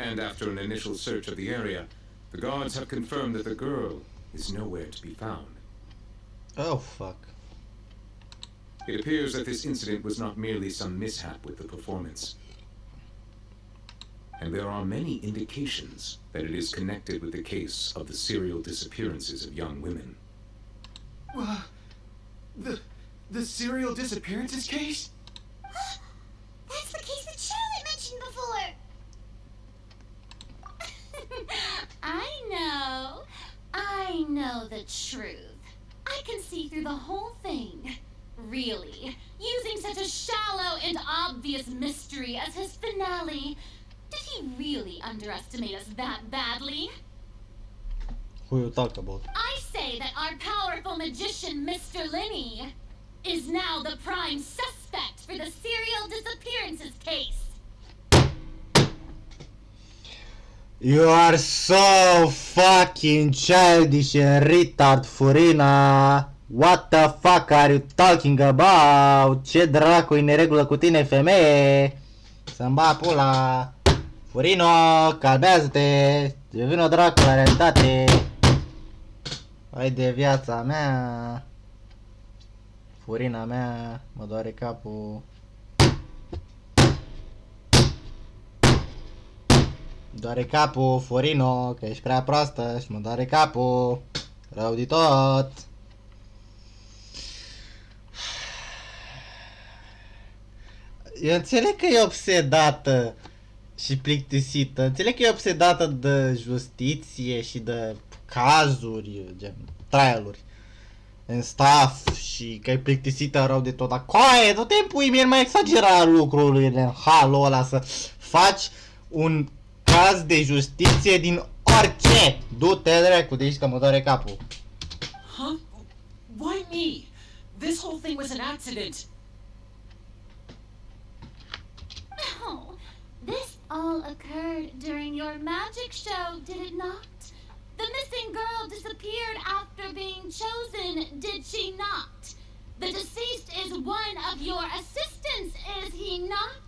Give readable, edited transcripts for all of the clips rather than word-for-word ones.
And after an initial search of the area, the guards have confirmed that the girl is nowhere to be found. Oh, fuck. It appears that this incident was not merely some mishap with the performance. And there are many indications that it is connected with the case of the serial disappearances of young women. The serial disappearances case? That's the case that Charlotte mentioned before! I know the truth. I can see through the whole thing. Really, using such a shallow and obvious mystery as his finale, did he really underestimate us that badly? Who you talk about? I say that our powerful magician, Mr. Linney, is now the prime suspect for the serial disappearances case. You are so fucking childish and retard, Furina. What the fuck are you talking about? Ce dracu e neregulă cu tine, femeie? Să-mi ba pula. Furino, calmează-te. Devine o dracu la realitate. Hai de viața mea. Furina mea, mă doare capul. Doare capul, Furino, că ești prea proastă și mă doare capul. Rău de tot. Eu înțeleg că e obsedată și plictisită. Înțeleg că e obsedată de justiție și de cazuri, gen trial-uri în stuff și că e plictisită rău de tot. Dar coaie, tot timpul e mai exagerat lucrurile în halul ăla să faci un caz de justiție din orice. Du-te dracu, de aici că mă doare capul. Huh? Why me? This whole thing was an accident. No, this all occurred during your magic show, did it not? The missing girl disappeared after being chosen, did she not? The deceased is one of your assistants, is he not?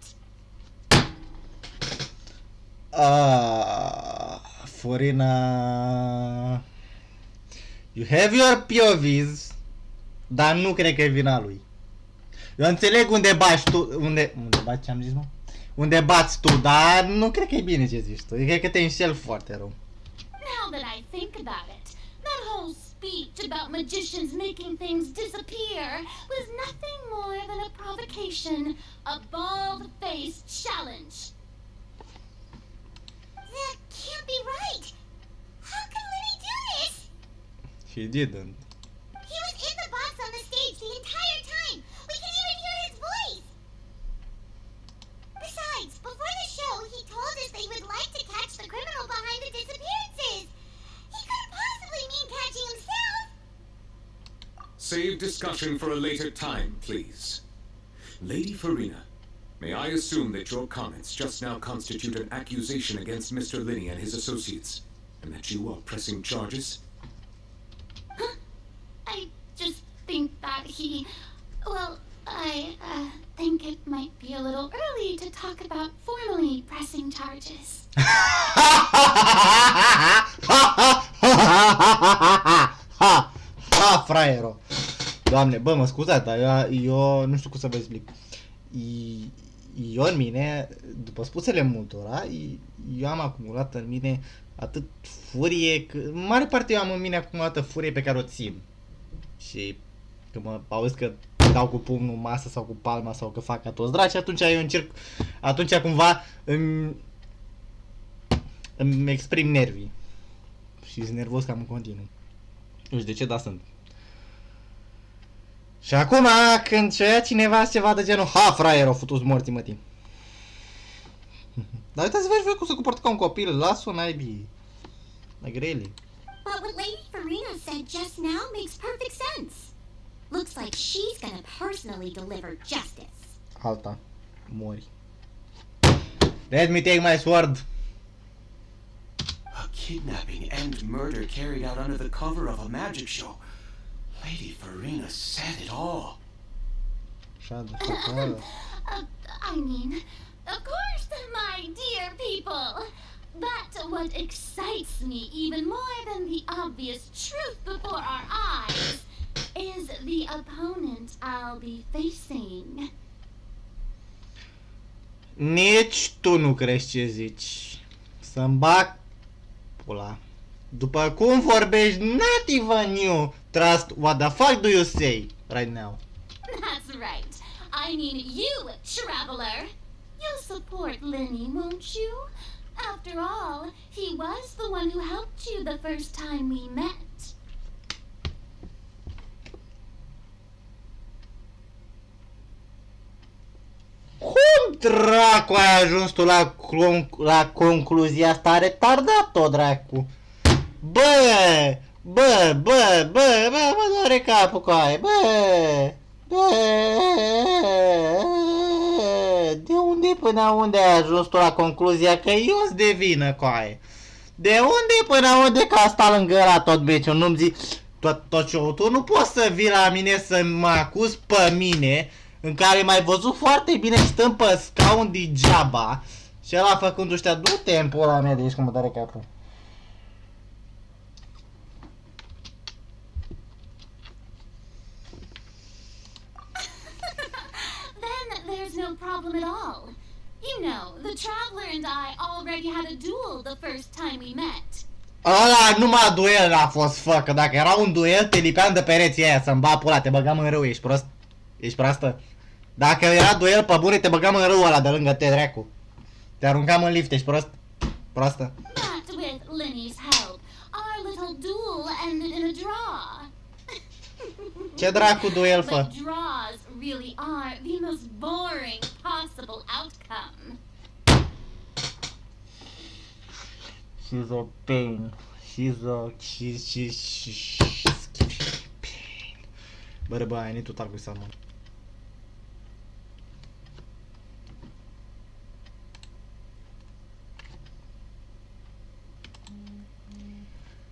Furina, you have your POVs, dar nu cred că e vina lui. Eu înțeleg unde bați tu, unde bați, ce-am zis, mă? Unde bați tu, dar nu cred că e bine ce zici tu. Cred că te înșeli foarte rău. Now that I think about it, that whole speech about magicians making things disappear was nothing more than a provocation, a bald-faced challenge. That can't be right! How can Lenny do this? He didn't. He was in the box on the stage the entire time! We can even hear his voice! Besides, before the show, he told us they would like to catch the criminal behind the disappearances! He couldn't possibly mean catching himself! Save discussion for a later time, please. Lady Farina, may I assume that your comments just now constitute an accusation against Mr. Linney and his associates, and that you are pressing charges? Huh? I just think that he... Well, I think it might be a little early to talk about formally pressing charges. Fraiero. Doamne, bă, mă scuzați, dar eu nu știu cum să vă explic. Eu în mine, după spusele multora, eu am acumulat în mine atât furie, că, în mare parte eu am în mine acumulată furie pe care o țin. Și când mă auzi că dau cu pumnul masă sau cu palma sau că fac ca toți draci, atunci eu încerc, atunci cumva îmi exprim nervii. Și sunt nervos cam în continuu. Nu știu de ce, dar sunt. Și acum, când ce ia cineva ceva de genul, ha, fraier, au futut morții mătii. Dar uitați-vă și voi cum se comportă ca un copil, las-o naibii. Like, really. But what Lady Farina said just now makes perfect sense. Looks like she's gonna personally deliver justice. Alta. Mori. Let me take my sword. A kidnapping and murder carried out under the cover of a magic show. Lady Farina said it all. Shut the fuck up. I mean, of course, my dear people. But what excites me even more than the obvious truth before our eyes is the opponent I'll be facing. Nici tu nu crezi ce zici. Să-mi bag pula. După cum vorbești native on you, trust, what the fuck do you say right now? That's right. I mean you, traveler. You'll support Lenny, won't you? After all, he was the one who helped you the first time we met. Cum dracu ai ajuns tu la concluzia asta? Retardat-o, dracu! Bă, mă doare capul cu aia, bă! De unde până unde ai ajuns tu la concluzia că eu sunt de vină cu aia? De unde până unde că asta lângă la tot meciul? Nu-mi zici tot show-ul, tu nu poți să vii la mine să mă acuzi pe mine, în care m-ai văzut foarte bine stând pe scaun degeaba și ăla făcându ăștia, du-te în pula mea de aici că mă doare capul. There's no problem at all. You know, the traveler and I already had a duel the first time we met. Ăla numai duel a fost, fă, că dacă era un duel te lipeam de pereții aia să-mi ba pula, te băgam în râu, ești prost? Ești proastă? Dacă era duel pe bune te băgam în râu ăla de lângă te, dracu. Te aruncam în lift, ești prost? Proastă? But with Lenny's help, our little duel ended in a draw. Ce dracu duel, fă? But draws really are the most boring possible outcome. She's a pain. She's pain. Bă, I need to talk with someone.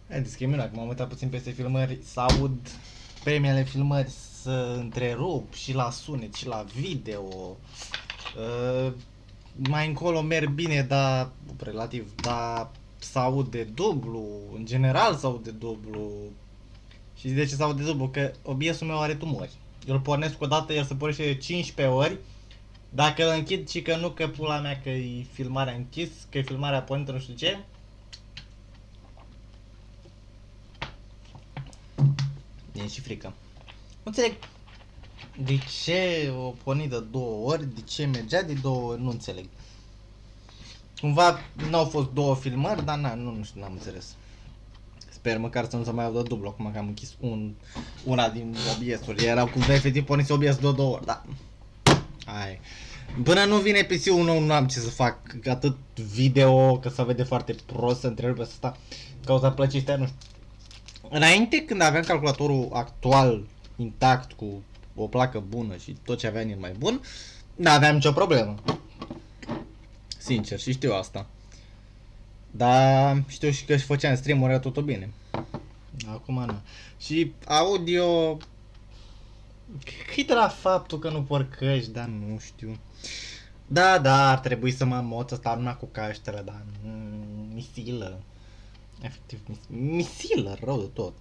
Haideți că e minunat, m-am uitat puțin peste filmări, să aud primele filmări să întrerup și la sunet și la video. Mai încolo merg bine, dar relativ, dar să aud de dublu, în general să aud de dublu. Și de ce să aud de dublu? Că OBS-ul meu are tumori. Eu îl pornesc o dată, el se pornește de 15 ori. Dacă îl închid și că nu, că pula mea, că e filmarea închis, că e filmarea pornită, nu știu ce. E și frică. Nu înțeleg de ce o pornit de 2 ori, de ce mergea de 2 ori, nu înțeleg. Cumva n-au fost 2 filmări, dar nu știu, n-am înțeles. Sper măcar să nu se mai audă dublu, acum că am închis una din OBS-uri. Erau cumva efectiv porniți OBS de 2 ori, da. Hai. Până nu vine PC-ul nou, nu am ce să fac, atât video, că se vede foarte prost, să întrerupe asta, cauza plăcii astea, nu știu. Înainte, când aveam calculatorul actual intact, cu o placă bună și tot ce avea în el mai bun, n-aveam nicio problemă. Sincer, și știu asta. Dar știu și că și făceam stream-uri, era totul bine. Acum nu. Și audio... Cât de la faptul că nu por căști, dar nu știu. Da, ar trebui să mă înmoț ăsta lumea cu căștile, dar misilă. Efectiv, misilă, rău de tot.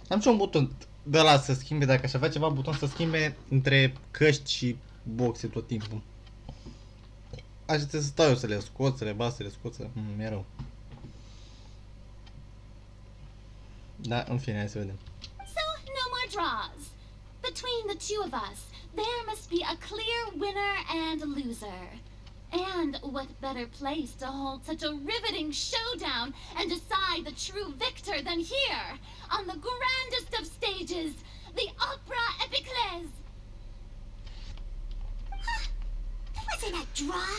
Am și un buton de ăla să schimbe, dacă aș avea ceva buton să schimbe între căști și boxe tot timpul. Aș trebui să stau eu să le scot, să le bat, să le scot, mereu. Da, în fine, hai să vedem. So, no more draws. Between the two of us, there must be a clear winner and loser. And what better place to hold such a riveting showdown and decide the true victor than here, on the grandest of stages, the Opera Epiclese! It wasn't a draw.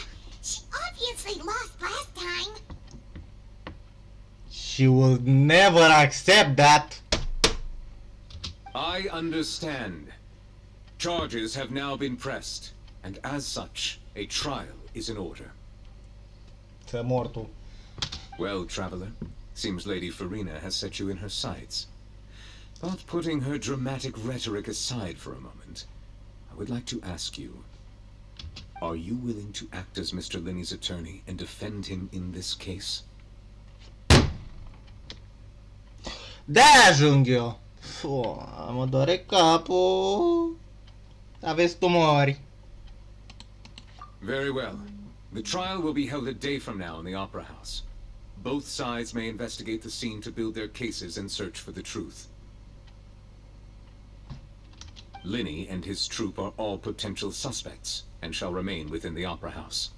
She obviously lost last time. She will never accept that. I understand. Charges have now been pressed, and as such, a trial is in order. Să mor tu. Well, traveler, seems Lady Farina has set you in her sights. But putting her dramatic rhetoric aside for a moment, I would like to ask you, Are you willing to act as Mr. Linney's attorney and defend him in this case? De ajung eu. Mă doare capul. Aveți tumori. Very well. The trial will be held a day from now in the Opera House. Both sides may investigate the scene to build their cases and search for the truth. Linney and his troupe are all potential suspects and shall remain within the Opera House.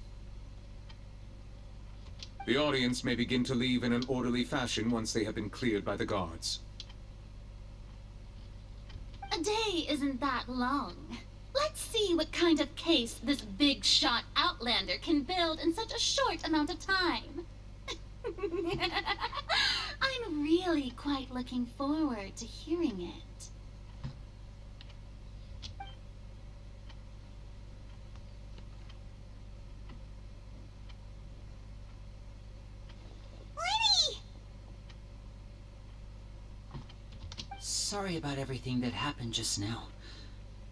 The audience may begin to leave in an orderly fashion once they have been cleared by the guards. A day isn't that long. Let's see what kind of case this big shot outlander can build in such a short amount of time. I'm really quite looking forward to hearing it. Lenny! Sorry about everything that happened just now.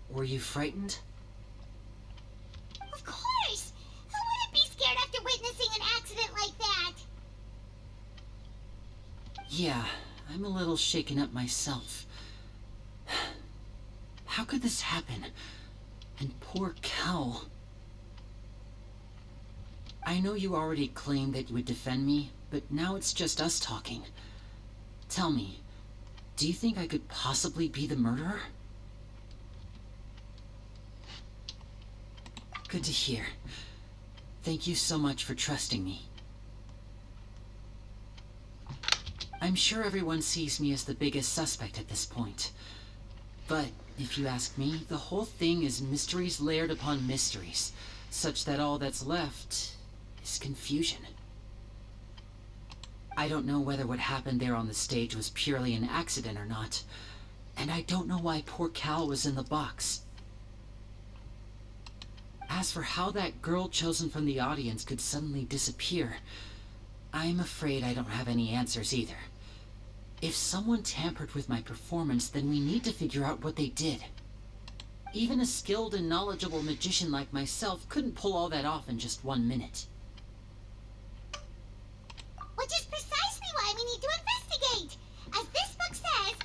Were you frightened? Of course! Who wouldn't be scared after witnessing an accident like that? Yeah, I'm a little shaken up myself. How could this happen? And poor Cal. I know you already claimed that you would defend me, but now it's just us talking. Tell me, do you think I could possibly be the murderer? Good to hear. Thank you so much for trusting me. I'm sure everyone sees me as the biggest suspect at this point. But, if you ask me, the whole thing is mysteries layered upon mysteries, such that all that's left is confusion. I don't know whether what happened there on the stage was purely an accident or not, and I don't know why poor Cal was in the box. As for how that girl chosen from the audience could suddenly disappear, I'm afraid I don't have any answers either. If someone tampered with my performance, then we need to figure out what they did. Even a skilled and knowledgeable magician like myself couldn't pull all that off in just 1 minute. Which is precisely why we need to investigate! As this book says,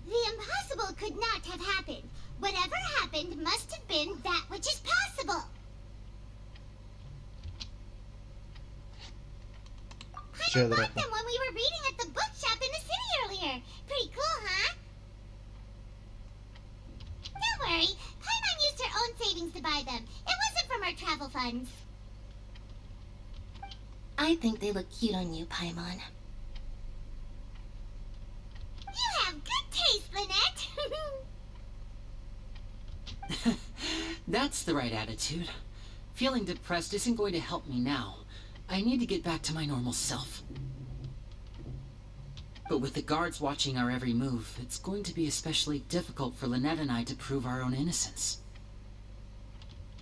the impossible could not have happened. Whatever happened must have been that which is possible. I bought them when we were reading at the bookshop in the city earlier. Pretty cool, huh? Don't worry, Paimon used her own savings to buy them. It wasn't from her travel funds. I think they look cute on you, Paimon. You have good taste, Lynette. That's the right attitude. Feeling depressed isn't going to help me now. I need to get back to my normal self. But with the guards watching our every move, it's going to be especially difficult for Lynette and I to prove our own innocence.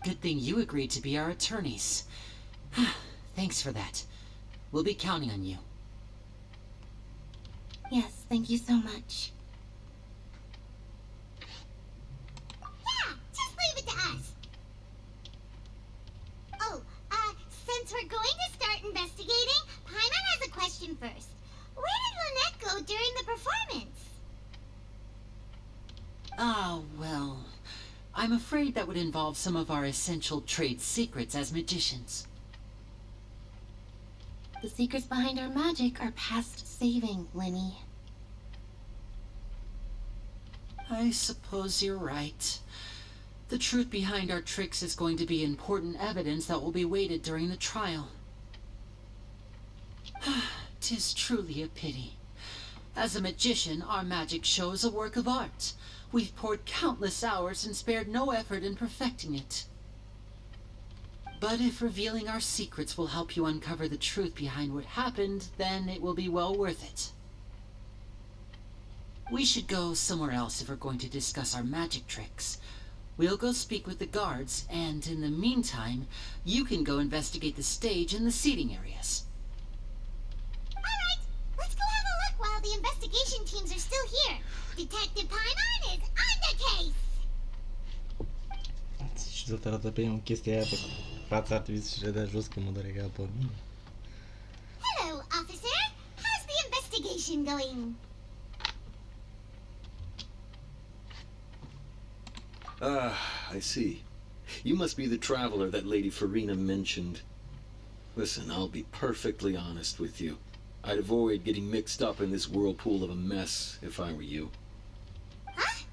Good thing you agreed to be our attorneys. Thanks for that. We'll be counting on you. Yes, thank you so much. Yeah, just leave it to us. Oh, since we're going to start investigating, Paimon has a question first. Where did Lynette go during the performance? Ah, well, I'm afraid that would involve some of our essential trade secrets as magicians. The secrets behind our magic are past saving, Lenny. I suppose you're right. The truth behind our tricks is going to be important evidence that will be weighted during the trial. 'Tis truly a pity. As a magician, our magic show is a work of art. We've poured countless hours and spared no effort in perfecting it. But if revealing our secrets will help you uncover the truth behind what happened, then it will be well worth it. We should go somewhere else if we're going to discuss our magic tricks. We'll go speak with the guards, and in the meantime, you can go investigate the stage and the seating areas. Alright, let's go have a look while the investigation teams are still here. Detective Paimon is on the case! să-ți arată primul chestia aia pe fața ar trebui să-și dea jos că mă doare capul pe mine. Hello, officer. How's the investigation going? Ah, I see. You must be the traveler that Lady Farina mentioned. Listen, I'll be perfectly honest with you. I'd avoid getting mixed up in this whirlpool of a mess if I were you. Huh?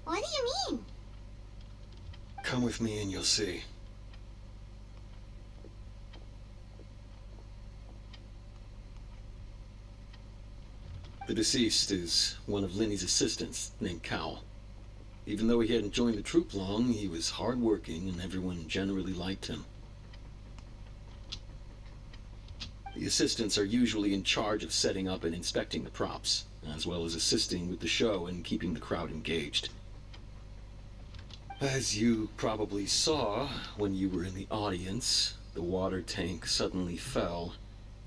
What do you mean? Come with me and you'll see. The deceased is one of Linny's assistants named Cal. Even though he hadn't joined the troop long, he was hardworking and everyone generally liked him. The assistants are usually in charge of setting up and inspecting the props, as well as assisting with the show and keeping the crowd engaged. As you probably saw when you were in the audience, the water tank suddenly fell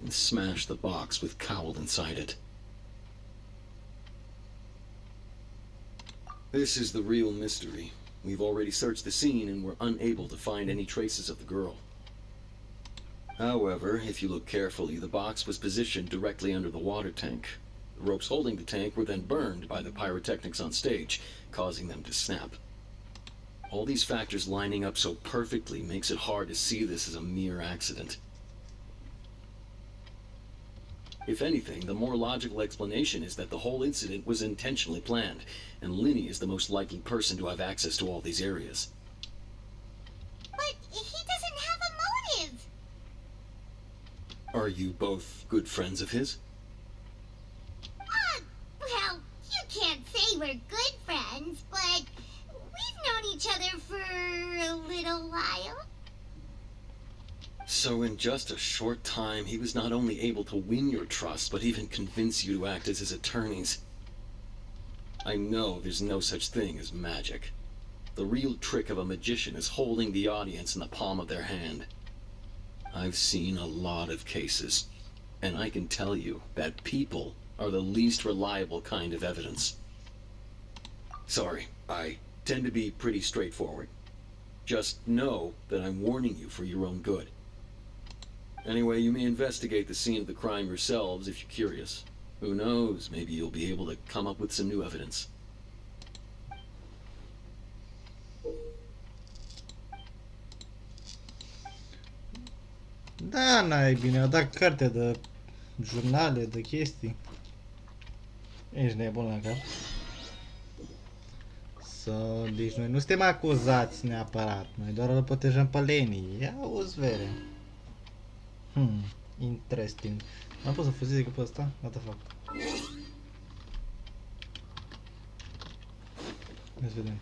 and smashed the box with Cowell inside it. This is the real mystery. We've already searched the scene and we're unable to find any traces of the girl. However, if you look carefully, the box was positioned directly under the water tank. The ropes holding the tank were then burned by the pyrotechnics on stage, causing them to snap. All these factors lining up so perfectly makes it hard to see this as a mere accident. If anything, the more logical explanation is that the whole incident was intentionally planned, and Linny is the most likely person to have access to all these areas. But he doesn't have a motive. Are you both good friends of his? Well, you can't say we're good friends, but we've known each other for a little while. So in just a short time, he was not only able to win your trust, but even convince you to act as his attorneys. I know there's no such thing as magic. The real trick of a magician is holding the audience in the palm of their hand. I've seen a lot of cases, and I can tell you that people are the least reliable kind of evidence. Sorry, I tend to be pretty straightforward. Just know that I'm warning you for your own good. Anyway, you may investigate the scene of the crime yourselves if you're curious. Who knows, maybe you'll be able to come up with some new evidence. Da, n-ai bine, au dat carte de jurnale, de chestii. Ești nebun la cap. Deci noi nu suntem acuzați neapărat, noi doar îl protejăm pe Lenny. Ia uzi, vere. Interesting. N-am pus să fuzeze pe ăsta? What the fuck? Hai să vedem.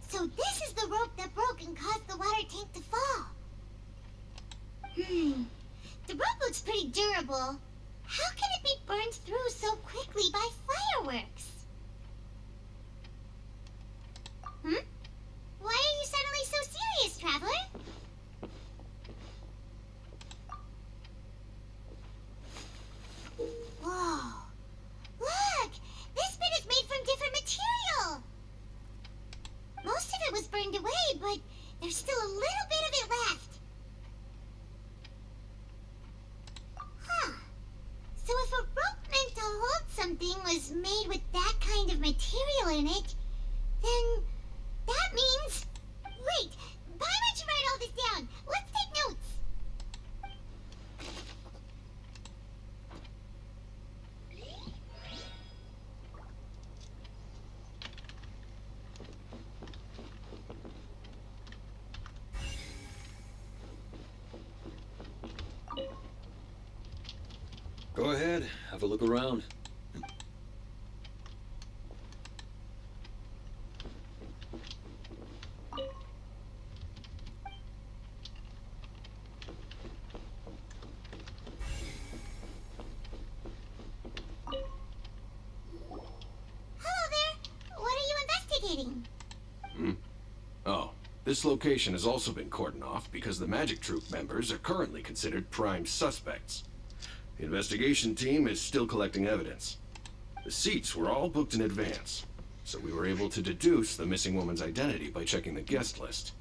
So this is the rope that broke and caused the water tank to fall. The rope looks pretty durable. How can it be burned through so quickly by fireworks? Why are you suddenly so serious, traveler? Whoa! Look! This bit is made from different material! Most of it was burned away, but there's still a little bit of it left. Huh. So if a rope meant to hold something was made with that kind of material in it, then that means... Wait, why don't you write all this down? Let's take notes. Go ahead, have a look around. This location has also been cordoned off because the Magic Troop members are currently considered prime suspects. The investigation team is still collecting evidence. The seats were all booked in advance, so we were able to deduce the missing woman's identity by checking the guest list.